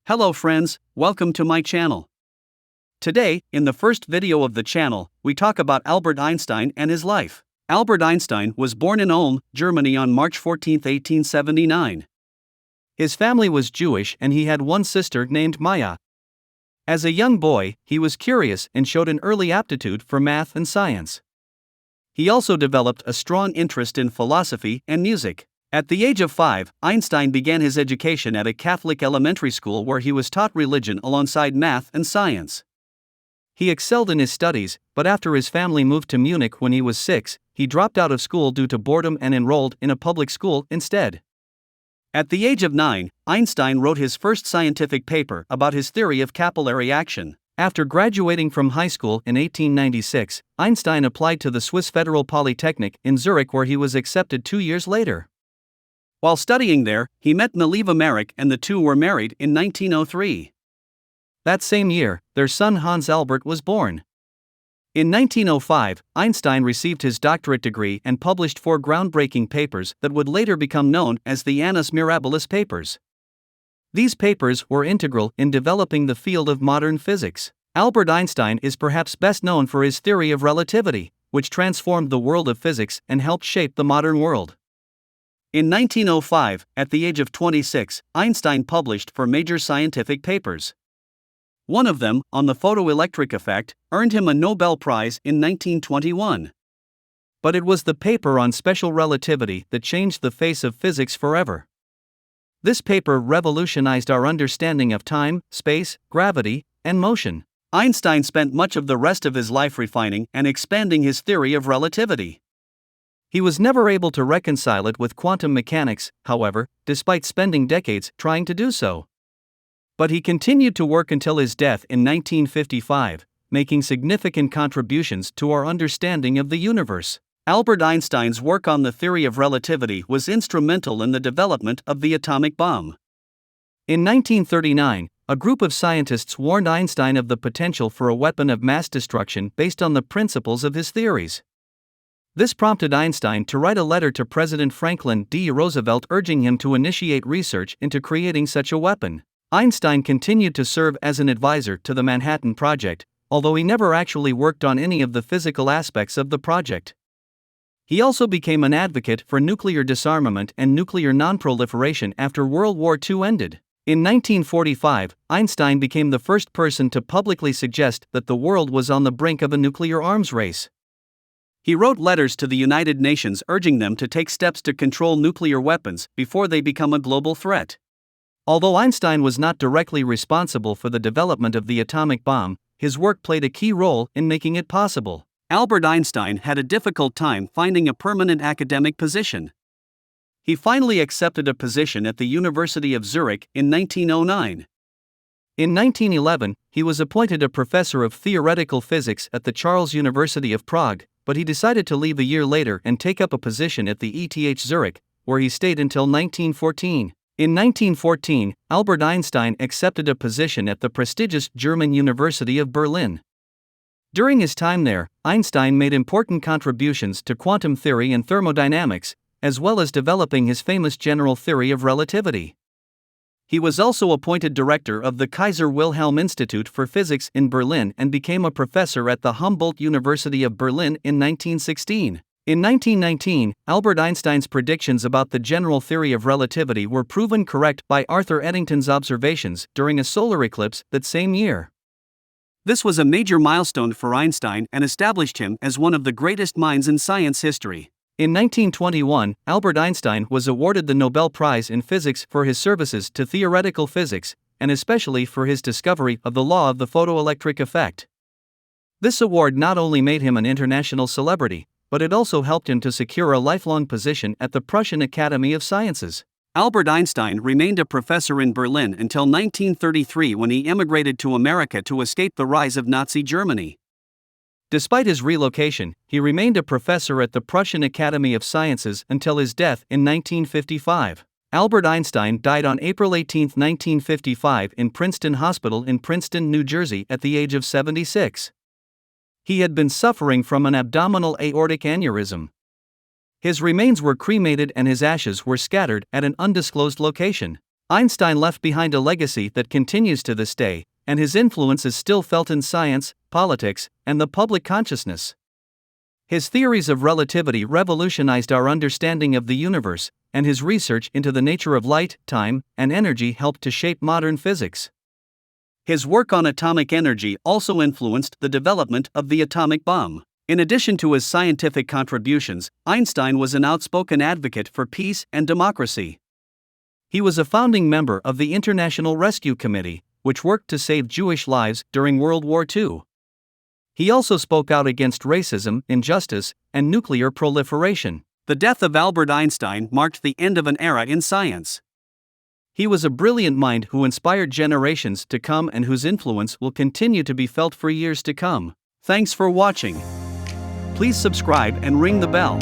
Hello friends, welcome to my channel. Today, in the first video of the channel, we talk about Albert Einstein and his life. Albert Einstein was born in Ulm, Germany on March 14, 1879. His family was Jewish and he had one sister named Maya. As a young boy, he was curious and showed an early aptitude for math and science. He also developed a strong interest in philosophy and music. At the age of 5, Einstein began his education at a Catholic elementary school where he was taught religion alongside math and science. He excelled in his studies, but after his family moved to Munich when he was 6, he dropped out of school due to boredom and enrolled in a public school instead. At the age of 9, Einstein wrote his first scientific paper about his theory of capillary action. After graduating from high school in 1896, Einstein applied to the Swiss Federal Polytechnic in Zurich where he was accepted 2 years later. While studying there, he met Mileva Marek and the two were married in 1903. That same year, their son Hans Albert was born. In 1905, Einstein received his doctorate degree and published 4 groundbreaking papers that would later become known as the Annus Mirabilis papers. These papers were integral in developing the field of modern physics. Albert Einstein is perhaps best known for his theory of relativity, which transformed the world of physics and helped shape the modern world. In 1905, at the age of 26, Einstein published 4 major scientific papers. One of them, on the photoelectric effect, earned him a Nobel Prize in 1921. But it was the paper on special relativity that changed the face of physics forever. This paper revolutionized our understanding of time, space, gravity, and motion. Einstein spent much of the rest of his life refining and expanding his theory of relativity. He was never able to reconcile it with quantum mechanics, however, despite spending decades trying to do so. But he continued to work until his death in 1955, making significant contributions to our understanding of the universe. Albert Einstein's work on the theory of relativity was instrumental in the development of the atomic bomb. In 1939, a group of scientists warned Einstein of the potential for a weapon of mass destruction based on the principles of his theories. This prompted Einstein to write a letter to President Franklin D. Roosevelt urging him to initiate research into creating such a weapon. Einstein continued to serve as an advisor to the Manhattan Project, although he never actually worked on any of the physical aspects of the project. He also became an advocate for nuclear disarmament and nuclear nonproliferation after World War II ended. In 1945, Einstein became the first person to publicly suggest that the world was on the brink of a nuclear arms race. He wrote letters to the United Nations urging them to take steps to control nuclear weapons before they become a global threat. Although Einstein was not directly responsible for the development of the atomic bomb, his work played a key role in making it possible. Albert Einstein had a difficult time finding a permanent academic position. He finally accepted a position at the University of Zurich in 1909. In 1911, he was appointed a professor of theoretical physics at the Charles University of Prague, but he decided to leave a year later and take up a position at the ETH Zurich, where he stayed until 1914. In 1914, Albert Einstein accepted a position at the prestigious German University of Berlin. During his time there, Einstein made important contributions to quantum theory and thermodynamics, as well as developing his famous general theory of relativity. He was also appointed director of the Kaiser Wilhelm Institute for Physics in Berlin and became a professor at the Humboldt University of Berlin in 1916. In 1919, Albert Einstein's predictions about the general theory of relativity were proven correct by Arthur Eddington's observations during a solar eclipse that same year. This was a major milestone for Einstein and established him as one of the greatest minds in science history. In 1921, Albert Einstein was awarded the Nobel Prize in Physics for his services to theoretical physics, and especially for his discovery of the law of the photoelectric effect. This award not only made him an international celebrity, but it also helped him to secure a lifelong position at the Prussian Academy of Sciences. Albert Einstein remained a professor in Berlin until 1933 when he emigrated to America to escape the rise of Nazi Germany. Despite his relocation, he remained a professor at the Prussian Academy of Sciences until his death in 1955. Albert Einstein died on April 18, 1955 in Princeton Hospital in Princeton, New Jersey at the age of 76. He had been suffering from an abdominal aortic aneurysm. His remains were cremated and his ashes were scattered at an undisclosed location. Einstein left behind a legacy that continues to this day, and his influence is still felt in science, politics, and the public consciousness. His theories of relativity revolutionized our understanding of the universe, and his research into the nature of light, time, and energy helped to shape modern physics. His work on atomic energy also influenced the development of the atomic bomb. In addition to his scientific contributions, Einstein was an outspoken advocate for peace and democracy. He was a founding member of the International Rescue Committee, which worked to save Jewish lives during World War II. He also spoke out against racism, injustice, and nuclear proliferation. The death of Albert Einstein marked the end of an era in science. He was a brilliant mind who inspired generations to come and whose influence will continue to be felt for years to come. Thanks for watching. Please subscribe and ring the bell.